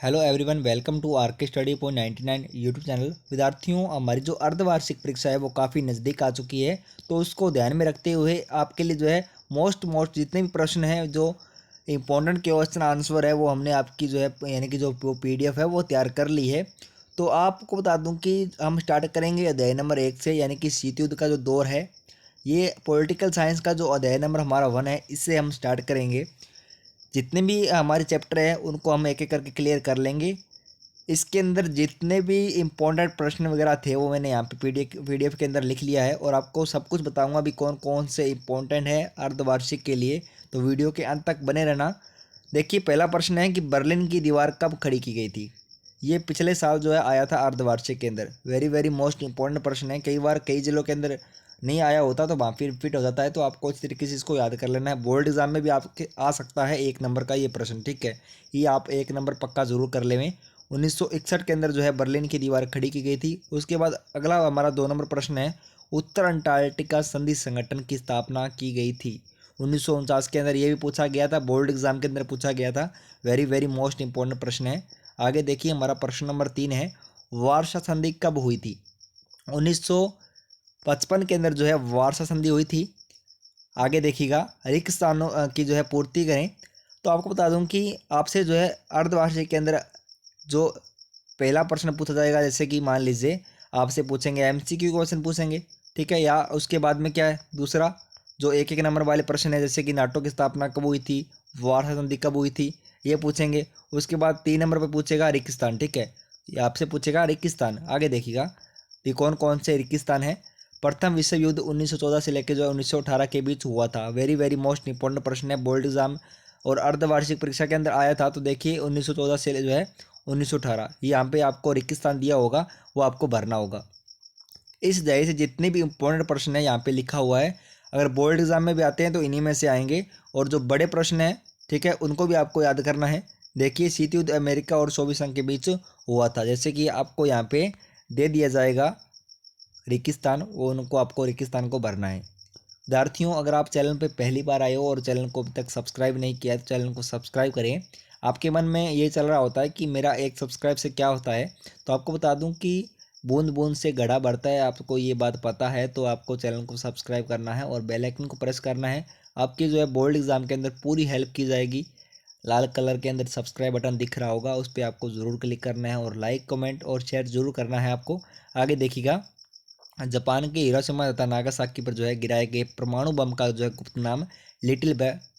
Hello everyone, welcome to R K study point 99 YouTube channel. विद्यार्थियों, हमारी जो अर्धवार्षिक परीक्षा है वो काफ़ी नज़दीक आ चुकी है, तो उसको ध्यान में रखते हुए आपके लिए जो है मोस्ट जितने भी प्रश्न हैं, जो इम्पोर्टेंट क्वेश्चन आंसर है, वो हमने आपकी जो है यानी कि जो PDF है वो तैयार कर ली है। तो आपको बता दूं कि हम स्टार्ट करेंगे अध्याय नंबर 1 से, यानी कि शीत युद्ध का जो दौर है। ये पॉलिटिकल साइंस का जो अध्याय नंबर हमारा 1 है, इससे हम स्टार्ट करेंगे। जितने भी हमारे चैप्टर हैं उनको हम एक एक करके क्लियर कर लेंगे। इसके अंदर जितने भी इम्पोर्टेंट प्रश्न वगैरह थे वो मैंने यहाँ पे पीडीएफ के अंदर लिख लिया है, और आपको सब कुछ बताऊंगा अभी कौन कौन से इम्पोर्टेंट है अर्धवार्षिक के लिए। तो वीडियो के अंत तक बने रहना। देखिए, पहला प्रश्न है कि बर्लिन की दीवार कब खड़ी की गई थी। ये पिछले साल जो है आया था अर्धवार्षिक के अंदर। वेरी वेरी मोस्ट इंपॉर्टेंट प्रश्न है। कई बार कई जिलों के अंदर नहीं आया होता तो वहाँ फिर फिट हो जाता है, तो आपको इस तरीके से इसको याद कर लेना है। बोर्ड एग्जाम में भी आपके आ सकता है 1 नंबर का ये प्रश्न, ठीक है। ये आप 1 नंबर पक्का जरूर कर लेवें। 1961 के अंदर जो है बर्लिन की दीवार खड़ी की गई थी। उसके बाद अगला हमारा 2 नंबर प्रश्न है, उत्तर अंटार्कटिका संधि संगठन की स्थापना की गई थी। 1949 के अंदर ये भी पूछा गया था, बोर्ड एग्जाम के अंदर पूछा गया था। वेरी वेरी मोस्ट इंपॉर्टेंट प्रश्न है। आगे देखिए, हमारा प्रश्न नंबर 3 है, वार्षा संधि कब हुई थी। 1955 के अंदर जो है वार्षा संधि हुई थी। आगे देखिएगा, रिक्त स्थानों की जो है पूर्ति करें। तो आपको बता दूं कि आपसे जो है अर्धवार्षिक के अंदर जो पहला प्रश्न पूछा जाएगा, जैसे कि मान लीजिए आपसे पूछेंगे MCQ क्वेश्चन पूछेंगे, ठीक है। या उसके बाद में क्या है, दूसरा जो 1 1 नंबर वाले प्रश्न है, जैसे कि नाटो की स्थापना कब हुई थी, वार्षा संधि कब हुई थी, ये पूछेंगे। उसके बाद 3 नंबर पर पूछेगा रिक्तस्थान, ठीक है। ये आपसे पूछेगा रिक्तस्थान। आगे देखिएगा, ये कौन कौन से रिक्तस्थान है। प्रथम विश्व युद्ध 1914 से लेकर जो है 1918 के बीच हुआ था। वेरी वेरी मोस्ट इंपॉर्टेंट प्रश्न है, बोर्ड एग्जाम और अर्धवार्षिक परीक्षा के अंदर आया था। तो देखिए, 1914 से जो है 1918, ये यहाँ पे आपको रिक्तस्थान दिया होगा, वो आपको भरना होगा। इस दहाई से जितने भी इंपॉर्टेंट प्रश्न है यहाँ पे लिखा हुआ है, अगर बोर्ड एग्जाम में भी आते हैं तो इन्हीं में से आएंगे। और जो बड़े प्रश्न हैं, ठीक है, उनको भी आपको याद करना है। देखिए, शीत युद्ध अमेरिका और सोवियत संघ के बीच हुआ था, जैसे कि आपको यहाँ पे दे दिया जाएगा रेगिस्तान, वो उनको आपको रेगिस्तान को भरना है। विद्यार्थियों, अगर आप चैनल पे पहली बार आए हो और चैनल को अभी तक सब्सक्राइब नहीं किया है तो चैनल को सब्सक्राइब करें। आपके मन में ये चल रहा होता है कि मेरा एक सब्सक्राइब से क्या होता है, तो आपको बता दूं कि बूंद बूंद से घड़ा बढ़ता है। आपको ये बात पता है तो आपको चैनल को सब्सक्राइब करना है और बेल आइकन को प्रेस करना है। आपकी जो है बोर्ड एग्जाम के अंदर पूरी हेल्प की जाएगी। लाल कलर के अंदर सब्सक्राइब बटन दिख रहा होगा, उस पर आपको ज़रूर क्लिक करना है और लाइक कमेंट और शेयर जरूर करना है आपको। आगे देखिएगा, जापान के हिरोशिमा तथा नागासाकी पर जो है गिराए गए परमाणु बम का जो है गुप्त नाम लिटिल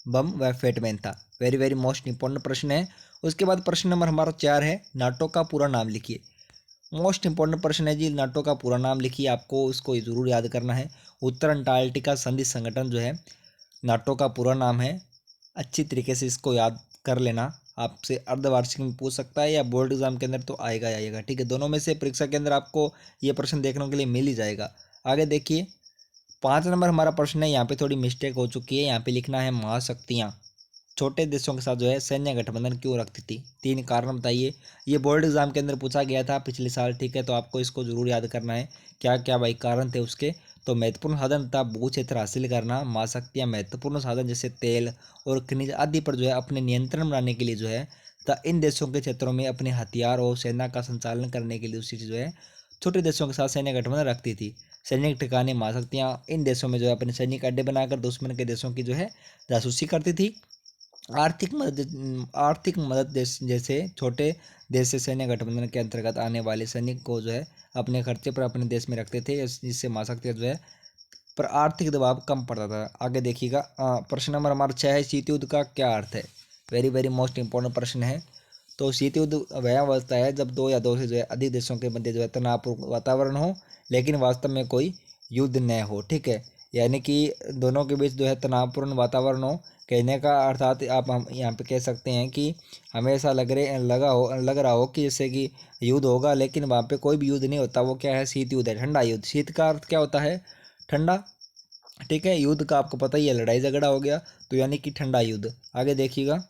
बम व फेटमैन था। वेरी वेरी मोस्ट इंपॉर्टेंट प्रश्न है। उसके बाद प्रश्न नंबर हमारा 4 है, नाटो का पूरा नाम लिखिए। मोस्ट इंपॉर्टेंट प्रश्न है जी, नाटो का पूरा नाम लिखिए, आपको इसको जरूर याद करना है। उत्तर अंटार्कटिका संधि संगठन जो है नाटो का पूरा नाम है। अच्छी तरीके से इसको याद कर लेना। आपसे अर्धवार्षिक में पूछ सकता है या बोर्ड एग्जाम के अंदर तो आएगा ही आएगा, ठीक है। दोनों में से परीक्षा के अंदर आपको ये प्रश्न देखने के लिए मिल ही जाएगा। आगे देखिए, 5 नंबर हमारा प्रश्न है, यहाँ पे थोड़ी मिस्टेक हो चुकी है। यहाँ पे लिखना है महाशक्तियाँ छोटे देशों के साथ जो है सैन्य गठबंधन क्यों रखती थी, 3 कारण बताइए। ये बोर्ड एग्जाम के अंदर पूछा गया था पिछले साल, ठीक है। तो आपको इसको जरूर याद करना है, क्या क्या भाई कारण थे उसके। तो महत्वपूर्ण साधन तथा भू क्षेत्र हासिल करना, महाशक्तियाँ महत्वपूर्ण साधन जैसे तेल और खनिज आदि पर जो है अपने नियंत्रण बनाने के लिए जो है, तथा इन देशों के क्षेत्रों में अपने हथियार और सेना का संचालन करने के लिए उसी जो है छोटे देशों के साथ सैन्य गठबंधन रखती थी। सैनिक ठिकाने महाशक्तियाँ इन देशों में जो है अपने सैनिक अड्डे बनाकर दुश्मन के देशों की जो है जासूसी करती थी। आर्थिक मदद जैसे छोटे देश से सैन्य गठबंधन के अंतर्गत आने वाले सैनिक को जो है अपने खर्चे पर अपने देश में रखते थे, जिससे महाशक्तियाँ जो है पर आर्थिक दबाव कम पड़ता था। आगे देखिएगा, प्रश्न नंबर हमारा 6 है, शीत युद्ध का क्या अर्थ है। वेरी वेरी मोस्ट इंपॉर्टेंट प्रश्न है। तो शीत युद्ध वह अवस्था है जब 2 या 2 से जो है अधिक देशों के मध्य जो है तनावपूर्ण वातावरण हो, लेकिन वास्तव में कोई युद्ध न हो, ठीक है। यानी कि दोनों के बीच जो है तनावपूर्ण वातावरण हो। कहने का अर्थात आप हम यहाँ पे कह सकते हैं कि हमें ऐसा लग रहा हो कि जैसे कि युद्ध होगा, लेकिन वहाँ पे कोई भी युद्ध नहीं होता। वो क्या है, शीत युद्ध है, ठंडा युद्ध। शीत का अर्थ क्या होता है, ठंडा, ठीक है। युद्ध का आपको पता ही है, लड़ाई झगड़ा हो गया, तो यानी कि ठंडा युद्ध। आगे देखिएगा,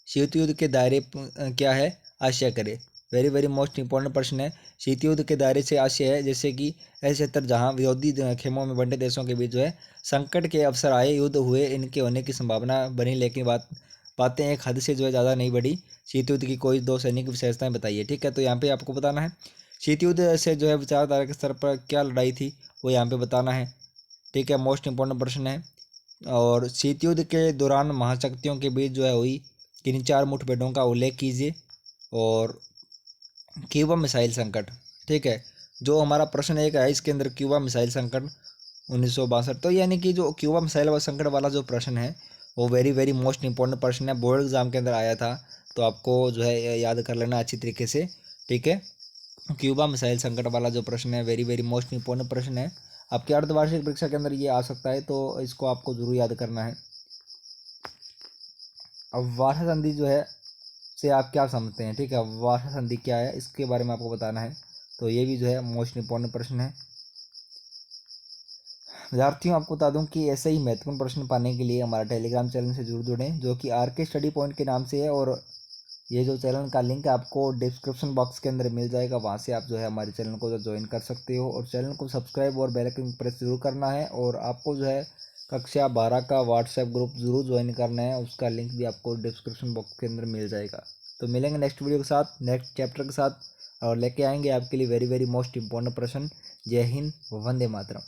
शीत युद्ध के दायरे क्या है, आशय करे। वेरी वेरी मोस्ट इंपॉर्टेंट प्रश्न है। शीत युद्ध के दायरे से आशय है जैसे कि ऐसे क्षेत्र जहाँ विरोधी खेमों में बंटे देशों के बीच जो है संकट के अवसर आए, युद्ध हुए, इनके होने की संभावना बनी, लेकिन बातें एक हद से जो है ज़्यादा नहीं बढ़ी। शीत युद्ध की कोई 2 सैनिक विशेषताएं बताइए। ठीक है, तो यहाँ पे आपको बताना है शीत युद्ध से जो है विचारधारा के स्तर पर क्या लड़ाई थी, वो यहाँ पे बताना है। ठीक है, मोस्ट इंपॉर्टेंट प्रश्न है। और शीत युद्ध के दौरान महाशक्तियों के बीच जो है हुई किन 4 मुठभेड़ों का उल्लेख कीजिए। और क्यूबा मिसाइल संकट। ठीक है, जो हमारा प्रश्न एक है इसके अंदर क्यूबा मिसाइल संकट 1962। तो यानी कि जो क्यूबा मिसाइल संकट वाला जो प्रश्न है वो वेरी वेरी मोस्ट इंपॉर्टेंट प्रश्न है, बोर्ड एग्जाम के अंदर आया था। तो आपको जो है याद कर लेना अच्छी तरीके से। ठीक है, क्यूबा मिसाइल संकट वाला जो प्रश्न है वेरी वेरी मोस्ट इंपॉर्टेंट प्रश्न है, आपके अर्धवार्षिक परीक्षा के अंदर ये आ सकता है, तो इसको आपको जरूर याद करना है। अब वार्षा संधि जो है से आप क्या समझते हैं। ठीक है, वार्षा संधि क्या है इसके बारे में आपको बताना है, तो ये भी जो है मोस्ट इंपॉर्टेंट प्रश्न है। विद्यार्थियों, आपको बता दूं कि ऐसे ही महत्वपूर्ण प्रश्न पाने के लिए हमारा टेलीग्राम चैनल से जरूर जुड़ें, जो कि RK स्टडी पॉइंट के नाम से है। और ये जो चैनल का लिंक है आपको डिस्क्रिप्शन बॉक्स के अंदर मिल जाएगा, वहाँ से आप जो है हमारे चैनल को ज्वाइन कर सकते हो। और चैनल को सब्सक्राइब और बेल आइकन प्रेस जरूर करना है। और आपको जो है कक्षा 12 का व्हाट्सएप ग्रुप जरूर ज्वाइन करना है, उसका लिंक भी आपको डिस्क्रिप्शन बॉक्स के अंदर मिल जाएगा। तो मिलेंगे नेक्स्ट वीडियो के साथ, नेक्स्ट चैप्टर के साथ, और लेके आएंगे आपके लिए वेरी वेरी मोस्ट इंपॉर्टेंट प्रश्न। जय हिंद, वंदे मातरम।